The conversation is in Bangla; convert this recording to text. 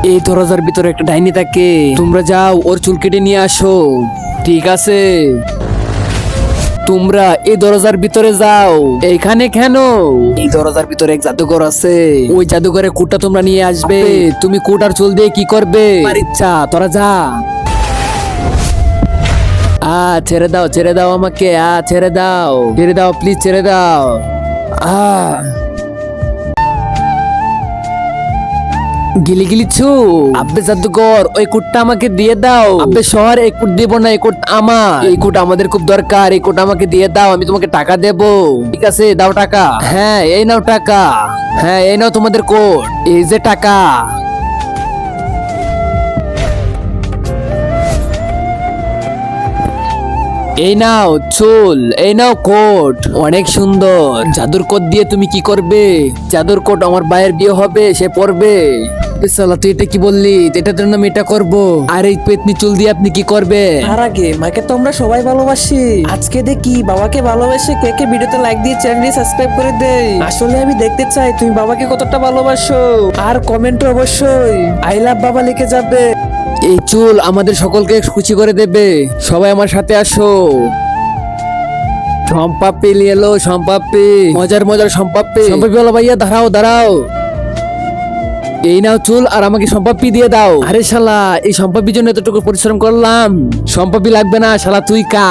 এই দরজার ভিতরে একটা ডাইনি থাকে, তোমরা যাও ওর চুল কেটে নিয়ে আসো। ঠিক আছে, তোমরা এই দরজার ভিতরে যাও। এইখানে কেন? এই দরজার ভিতরে এক জাদুঘর আছে, ওই জাদুঘরের কোটটা তোমরা নিয়ে আসবে। তুমি কোট আর চুল দিয়ে কি করবে তোমার ইচ্ছা, তোরা যা। ছেড়ে দাও, ছেড়ে দাও আমাকে, ছেড়ে দাও, ছেড়ে দাও প্লিজ, ছেড়ে দাও। গিলি গিলি ছু। আব্বে জাদুকর, ওই কোটটা আমাকে দিয়ে দাও। আব্বে শহর, এই কোট দিব না, এই কোট আমার। এই কোট আমাদের খুব দরকার, এই কোট আমাকে দিয়ে দাও, আমি তোমাকে টাকা দেব। ঠিক আছে, দাও টাকা। হ্যাঁ এই নাও টাকা। হ্যাঁ এই নাও তোমাদের কোট, এই যে টাকা। এই নাও চুল, এই নাও কোট, অনেক সুন্দর। জাদুর কোট দিয়ে তুমি কি করবে? জাদুর কোট আমার ভাইয়ের বিয়ে হবে, সে পরবে। সালা তুই এটা কি বললি? এটার জন্য আমি এটা করবো, আর এই পেতনি চুল দিয়ে আপনি কি করবে? তার আগে মাকে তো আমরা সবাই ভালোবাসি। আজকে দেখি বাবাকে ভালোবাসে কে কে, ভিডিওতে লাইক দিয়ে চ্যানেলটি সাবস্ক্রাইব করে দেই। আসলে আমি দেখতে চাই তুমি বাবাকে কতটা ভালোবাসো, আর কমেন্টে অবশ্যই আই লাভ বাবা লিখে যাবে। এই চুল আমাদের সকলকে খুশি করে দেবে। সবাই আমার সাথে আসো। সম্পাপ্পি নিয়ে এলো, সম্পাপ্পি, মজার মজার সম্পাপ্পি। সম্পাপ্পি বলো ভাইয়া, দাঁড়াও দাঁড়াও। এই নাও চুল, আর আমাকে সম্পাপ্পি দিয়ে দাও। আরে শালা, এই সম্পাপ্পির জন্য এতটুকু পরিশ্রম করলাম, সম্পাপ্পি লাগবে না, শালা তুই কা।